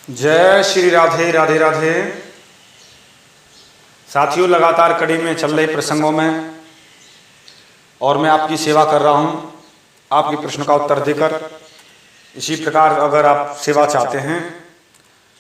जय श्री राधे राधे राधे। साथियों, लगातार कड़ी में चल रहे प्रसंगों में और मैं आपकी सेवा कर रहा हूं, आपके प्रश्न का उत्तर देकर। इसी प्रकार अगर आप सेवा चाहते हैं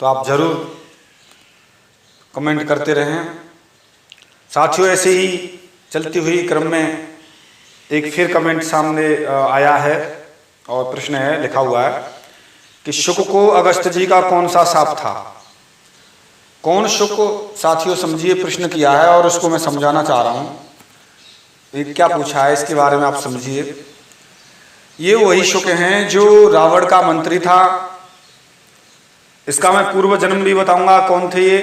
तो आप जरूर कमेंट करते रहें। साथियों, ऐसे ही चलती हुई क्रम में एक फिर कमेंट सामने आया है और प्रश्न है, लिखा हुआ है कि शुक को अगस्त जी का कौन सा शाप था। कौन शुक? साथियों समझिए, प्रश्न किया है और उसको मैं समझाना चाह रहा हूं। ये क्या पूछा है इसके बारे में आप समझिए। ये वही शुक हैं जो रावण का मंत्री था। इसका मैं पूर्व जन्म भी बताऊंगा कौन थे ये।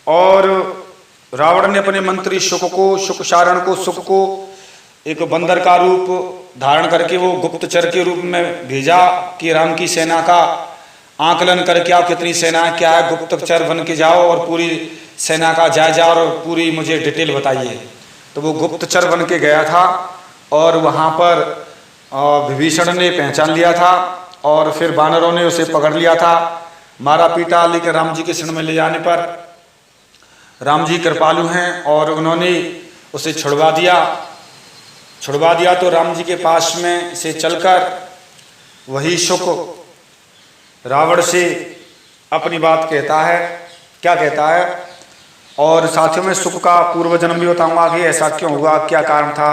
और रावण ने अपने मंत्री शुक को, शुकशारण को, शुक को एक बंदर का रूप धारण करके वो गुप्तचर के रूप में भेजा कि राम की सेना का आकलन करके आओ, कितनी सेना है, क्या है, गुप्तचर बन के जाओ और पूरी सेना का जायजा और पूरी मुझे डिटेल बताइए। तो वो गुप्तचर बन के गया था और वहाँ पर विभीषण ने पहचान लिया था और फिर वानरों ने उसे पकड़ लिया था, मारा पीटा। लेकिन राम जी के शरण में ले जाने पर राम जी कृपालु हैं और उन्होंने उसे छुड़वा दिया। तो राम जी के पास में से चलकर वही शुक रावण से अपनी बात कहता है। क्या कहता है? और साथियों में शुक का पूर्व जन्म भी बताऊंगा कि ऐसा क्यों हुआ, क्या कारण था,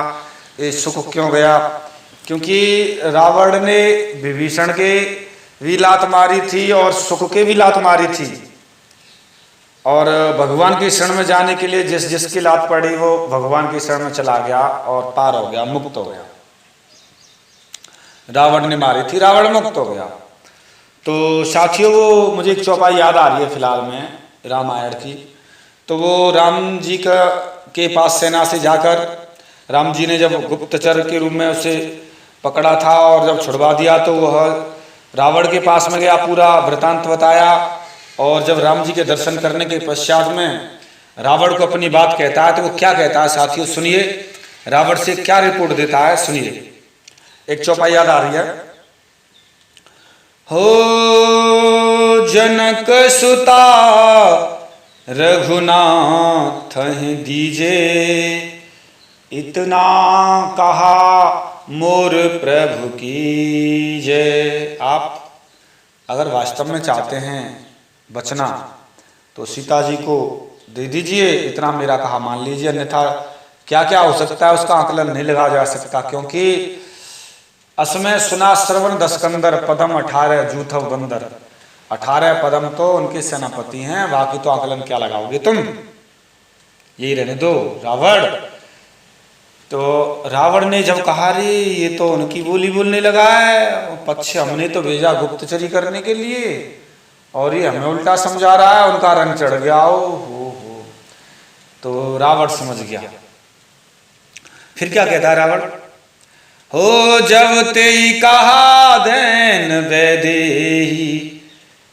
ये शुक क्यों गया। क्योंकि रावण ने विभीषण के भी लात मारी थी और शुक के भी लात मारी थी। और भगवान की शरण में जाने के लिए जिस जिसकी लात पड़ी वो भगवान की शरण में चला गया और पार हो गया, मुक्त हो गया। रावण ने मारी थी, रावण मुक्त हो गया। तो साथियों, वो मुझे एक चौपाई याद आ रही है फिलहाल में रामायण की। तो वो राम जी के पास सेना से जाकर राम जी ने जब गुप्तचर के रूप में उसे पकड़ा था और जब छुड़वा दिया तो वह रावण के पास में गया, पूरा वृतांत बताया। और जब राम जी के दर्शन करने के पश्चात में रावण को अपनी बात कहता है तो वो क्या कहता है साथियों सुनिए, रावण से क्या रिपोर्ट देता है सुनिए। एक चौपाई याद आ रही है। हो जनक सुता रघुनाथ दीजे, इतना कहा मोर प्रभु की जय। आप अगर वास्तव में चाहते हैं बचना तो सीता जी को दे दीजिए, इतना मेरा कहा मान लीजिए, अन्यथा क्या क्या हो सकता है उसका आकलन नहीं लगा जा सकता। क्योंकि असमय सुना श्रवण दस्कंदर पदम 18 जूथव बंदर। 18 पदम तो उनके सेनापति हैं, बाकी तो आकलन क्या लगाओगे तुम, यही रहने दो रावण। तो रावण ने जब कहा रे ये तो उनकी बोली बोलने लगा है, पक्ष हमने तो भेजा गुप्तचरी करने के लिए और ये हमें उल्टा समझा रहा है, उनका रंग चढ़ गया हो। तो रावण समझ गया। फिर क्या कहता है रावण? हो जब तेई कहा देन वैदेही,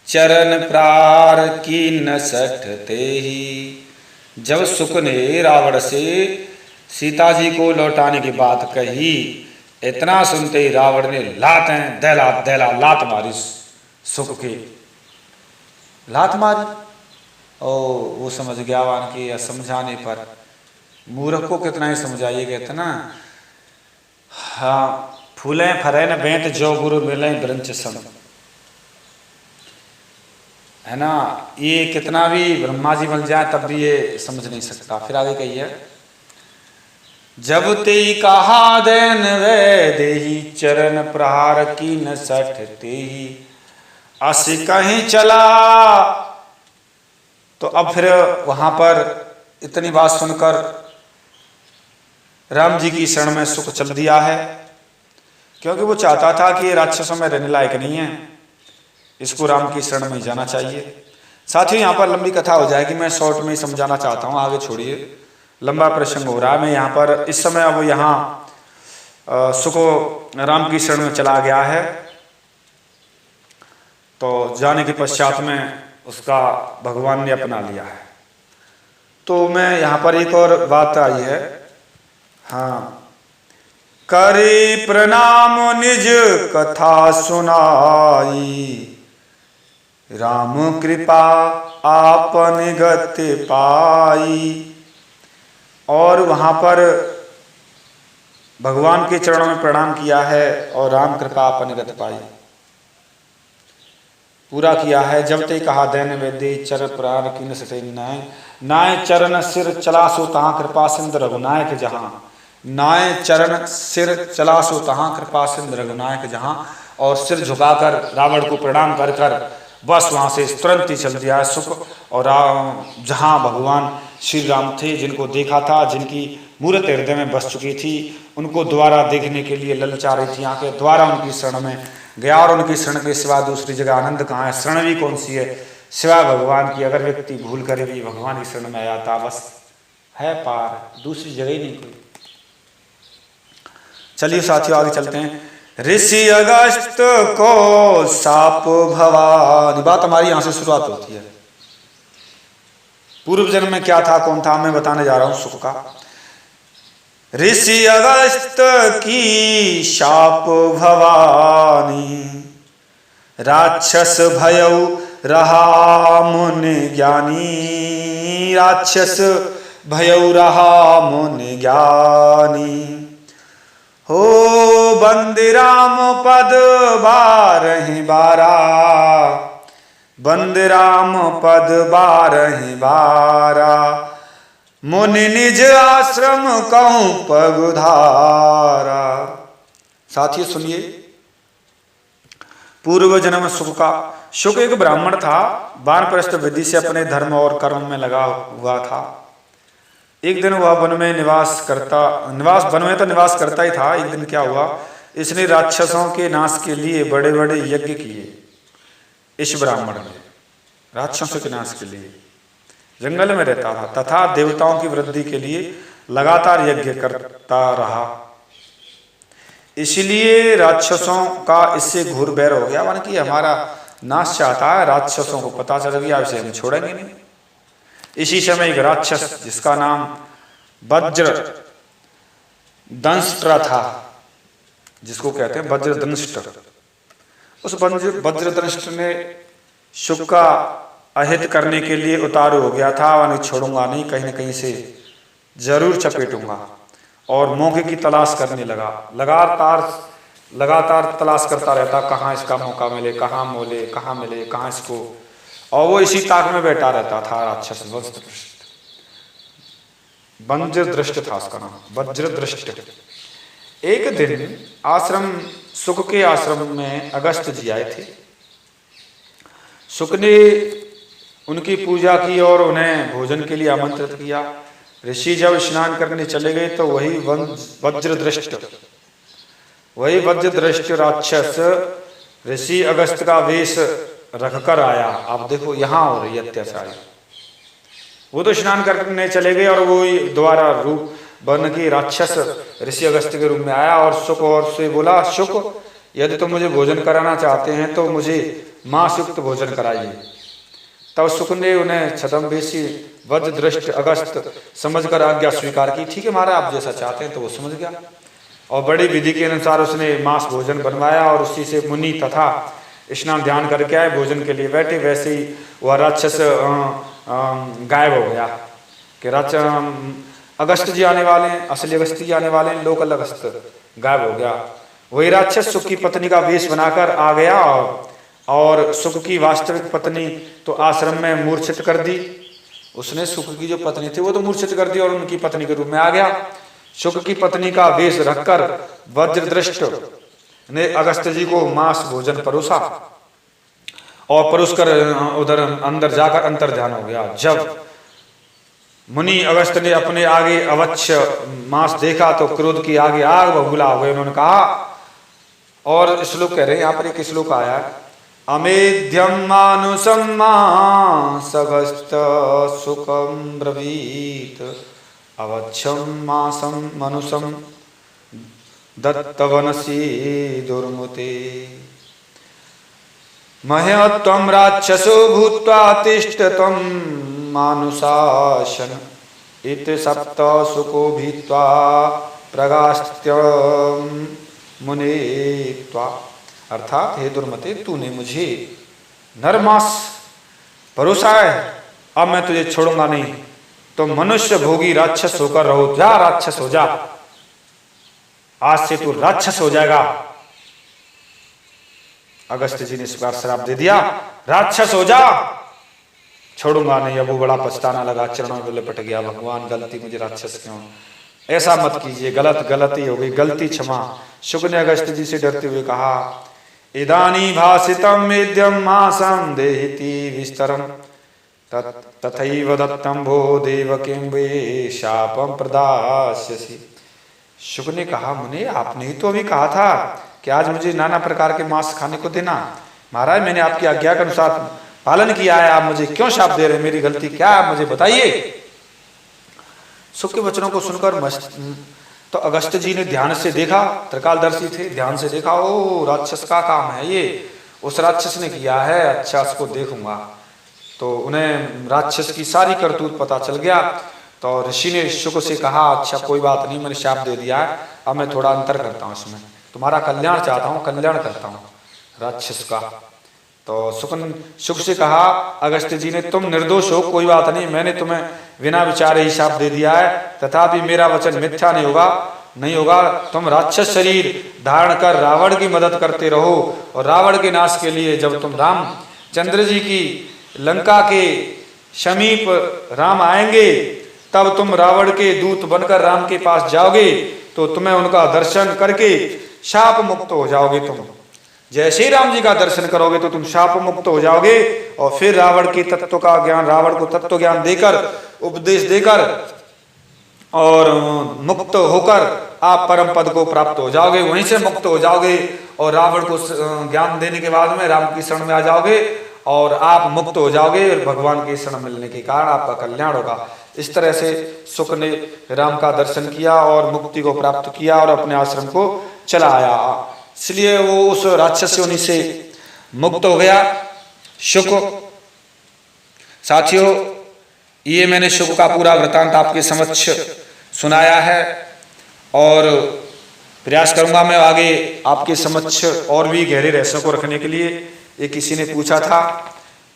चरण प्रार की न सठते ही। जब शुक ने रावण से सीता जी को लौटाने की बात कही, इतना सुनते ही रावण ने लातें दहला लात मारी शुक के। लात मारी ओ वो समझ गया वान की समझाने पर मूर्ख को कितना ही समझाइए। कहते ना, हाँ फूलें फरे न बेंत जो गुरु मिले ब्रंच सम, है ना। ये कितना भी ब्रह्मा जी बन जाए तब भी ये समझ नहीं सकता। फिर आगे कहिए, जब तेई कहा देन वे देही, चरण प्रहार की न सठते ही। अस कहीं चला। तो अब फिर वहां पर इतनी बात सुनकर राम जी की शरण में शुक चल दिया है। क्योंकि वो चाहता था कि ये राक्षसों में रहने लायक नहीं है, इसको राम की शरण में जाना चाहिए। साथियों, यहाँ पर लंबी कथा हो जाएगी, मैं शॉर्ट में ही समझाना चाहता हूँ, आगे छोड़िए, लंबा प्रसंग हो रहा है। मैं यहाँ पर इस समय अब यहाँ शुक राम की शरण में चला गया है। तो जाने के पश्चात में उसका भगवान ने अपना लिया है। तो मैं यहाँ पर एक और बात आई है। हाँ, करे प्रणाम निज कथा सुनाई, राम कृपा आपन गति पाई। और वहाँ पर भगवान के चरणों में प्रणाम किया है और राम कृपा आपन गति पाई पूरा किया है। जब ते कहा दैन वेदे चर प्राण कीन सते नाय, नाय चरण सिर चलासो तहाँ कृपा सिंध रघुनायक जहाँ, नाय चरण सिर चलासो तहाँ कृपा सिंध रघुनायक जहाँ। और सिर झुकाकर रावण को प्रणाम कर कर बस वहाँ से तुरंत ही चल दिया सुख। और जहाँ भगवान श्री राम थे, जिनको देखा था, जिनकी मूर्त हृदय में बस चुकी थी, उनको दोबारा देखने के लिए ललचा रही थी आंखें, द्वारा उनकी शरण में गया। और उनकी शरण के सिवा दूसरी जगह आनंद कहाँ है? शरण भी कौन सी है सिवा भगवान की? अगर व्यक्ति भूल करे भी भगवान की शरण में आया था, बस है पार, दूसरी जगह ही नहीं कोई। चलिए साथियों आगे चलते हैं। ऋषि अगस्त को साप भवानी, बात हमारी यहां से शुरुआत होती है। पूर्व जन्म में क्या था, कौन था, मैं बताने जा रहा हूं सुख का। ऋषि अगस्त की शाप भवानी, राक्षस भयउ रहा मुनि ज्ञानी, राक्षस भयउ रहा मुनि ज्ञानी। हो बंदे राम पद बारहि बारा, बंदे राम पद बारहि बारा, मुनि निज आश्रम कहूँ पगुधारा। साथियों सुनिए पूर्व जन्म सुख का। शुक एक ब्राह्मण था, वानप्रस्थ विधि से अपने धर्म और कर्म में लगा हुआ था। एक दिन वह वन में निवास करता ही था। एक दिन क्या हुआ, इसने राक्षसों के नाश के लिए बड़े बड़े यज्ञ किए। इस ब्राह्मण ने राक्षसों के नाश के लिए जंगल में रहता था तथा देवताओं की वृद्धि के लिए लगातार यज्ञ करता रहा। इसलिए राक्षसों का इससे घोर बैर हो गया, माने कि हमारा नाश चाहता है। राक्षसों को पता चल गया, इसे हम छोड़ेंगे नहीं। इसी समय एक राक्षस जिसका नाम वज्र दंष्ट्र था, जिसको कहते हैं वज्र दंष्ट्र, उस वज्र दंष्ट्र ने शुक का अहित करने के लिए उतारू हो गया था। वह छोड़ूंगा नहीं, कहीं न कहीं से जरूर चपेटूंगा। और मौके की तलाश करने लगा, लगातार तलाश करता रहता, कहाँ इसका मौका मिले, कहाँ मोले, कहाँ मिले, कहाँ इसको। और वो इसी ताक में बैठा रहता था राक्षस। वज्र दृष्ट था उसका नाम, वज्र दृष्ट। एक दिन आश्रम, शुक के आश्रम में अगस्त जी आए थे। शुक ने उनकी पूजा की और उन्हें भोजन के लिए आमंत्रित किया। ऋषि जब स्नान करने चले गए तो वही वज्रदृष्ट राक्षस ऋषि अगस्त का वेश रखकर आया। आप देखो यहाँ हो रही अत्याचार। वो तो स्नान करने चले गए और वो दोबारा रूप बन के राक्षस ऋषि अगस्त के रूप में आया और शुक और से बोला, शुक यदि तुम मुझे भोजन कराना चाहते हैं तो मुझे मांसयुक्त भोजन कराइए। तब शुक ने उन्हें छद्मवेशी वज्रदृष्ट अगस्त समझकर आज्ञा स्वीकार की। ठीक है महाराज, आप जैसा चाहते हैं। तो वो समझ गया और बड़ी विधि के अनुसार उसने मांस भोजन बनवाया और उसी से मुनि तथा स्नान ध्यान करके आए, भोजन के लिए बैठे। वैसे ही वह राक्षस गायब हो गया कि अगस्त जी आने वाले हैं, असली अगस्त जी आने वाले हैं, लोकल अगस्त गायब हो गया। वही राक्षस शुक की पत्नी का वेश बनाकर आ गया और शुक की वास्तविक पत्नी तो आश्रम में मूर्छित कर दी। उसने शुक की जो पत्नी थी वो तो मूर्छित कर दी और उनकी पत्नी के रूप में आ गया। शुक की पत्नी का वेश रखकर वज्रदृष्ट ने अगस्त जी को मांस भोजन परोसा और परोसकर उधर अंदर जाकर अंतर ध्यान हो गया। जब मुनि अगस्त ने अपने आगे अवश्य मांस देखा तो क्रोध की आगे आग बबूला हो गए। उन्होंने कहा, और श्लोक कह रहे हैं, यहाँ पर एक श्लोक आया है, अमेध्यम मानुषम मांसगस्त सुखम ब्रवीत अवच्छम मांसम मनुषम दत्तवनसी दुर्मुते मह्यत्वं राक्षसो भूत्वा तिष्ठत्वं मानुषासन इति सप्त सुको भीत्वा प्रगास्त्यं मुनित्वा। अर्थात हे दुर्मते, तूने मुझे नर मांस परोसा है, अब मैं तुझे छोड़ूंगा नहीं, तो मनुष्य भोगी राक्षस होकर रहो, जा राक्षस हो जा, आज से तू राक्षस हो जाएगा। अगस्त्य जी ने इस बार श्राप दे दिया, राक्षस हो जा, छोड़ूंगा नहीं। अब वो बड़ा पछताना लगा, चरणों में लिपट गया, भगवान गलती, मुझे राक्षस क्यों, ऐसा मत कीजिए, गलती हो गई, गलती क्षमा। शुक ने अगस्त्य जी से डरते हुए कहा, इदानी भासितम मेद्यम मासम देहिति विस्तरम तथैव दत्तम भो देवकिं वे शापम प्रदास्यसि। शुक ने कहा, मुने आपने ही तो अभी कहा था कि आज मुझे नाना प्रकार के मांस खाने को देना। महाराज मैंने आपकी आज्ञा के अनुसार पालन किया है, आप मुझे क्यों शाप दे रहे हैं, मेरी गलती क्या है, मुझे बताइए। शुक के वचनों को सुनकर तो अगस्त्य जी ने ध्यान से देखा, त्रिकालदर्शी थे, ध्यान से देखा, ओ राक्षस का काम है ये, उस राक्षस ने किया है, अच्छा उसको देखूंगा। तो उन्हें राक्षस की सारी करतूत पता चल गया। तो ऋषि ने शुक से कहा, अच्छा कोई बात नहीं, मैंने शाप दे दिया है, अब मैं थोड़ा अंतर करता हूँ इसमें, तुम्हारा कल्याण चाहता हूँ, कल्याण करता हूँ राक्षस का। तो शुक से कहा अगस्त्य जी ने, तुम निर्दोष हो, कोई बात नहीं, मैंने तुम्हें बिना विचारे ही शाप दे दिया है, तथापि मेरा वचन मिथ्या नहीं होगा। तुम राक्षस शरीर धारण कर रावण की मदद करते रहो, और रावण के नाश के लिए जब तुम रामचंद्र जी की लंका के समीप राम आएंगे, तब तुम रावण के दूत बनकर राम के पास जाओगे, तो तुम्हें उनका दर्शन करके शाप मुक्त हो जाओगे। तुम जैसे ही राम जी का दर्शन करोगे तो तुम शाप मुक्त हो जाओगे, और फिर रावण के तत्व का ज्ञान, रावण को तत्व ज्ञान देकर, उपदेश देकर और मुक्त होकर आप परम पद को प्राप्त हो जाओगे, वहीं से मुक्त हो जाओगे, और रावण को ज्ञान देने के बाद में राम की शरण में आ जाओगे, और आप मुक्त हो जाओगे, और भगवान की शरण मिलने के कारण आपका कल्याण होगा। इस तरह से शुक ने राम का दर्शन किया और मुक्ति को प्राप्त किया, और अपने आश्रम को चला आया, इसलिए वो उस राक्षस योनि से मुक्त हो गया शुक। साथियों, ये मैंने शुक का पूरा वृतांत आपके समक्ष सुनाया है, और प्रयास करूंगा मैं आगे आपके समक्ष और भी गहरे रहस्यों को रखने के लिए। ये किसी ने पूछा था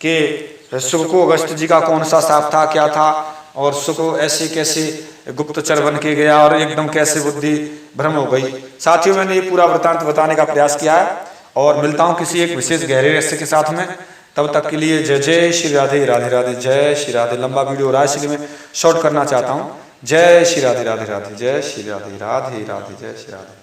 कि शुक को अगस्त्य जी का कौन सा शाप था, क्या था, और शुक ऐसे कैसे गुप्तचर बन के गया, और एकदम कैसे बुद्धि भ्रम हो गई। साथियों, मैंने ये पूरा वृतांत बताने का प्रयास किया है, और मिलता हूं किसी एक विशेष गहरे रहस्य के साथ में। तब तक के लिए जय जय श्री राधे, राधे राधे, जय श्री राधे। लंबा वीडियो हो रहा है इसलिए मैं शॉर्ट करना चाहता हूँ। जय श्री राधे, राधे राधे, जय श्री राधे, राधे राधे, जय श्री राधे।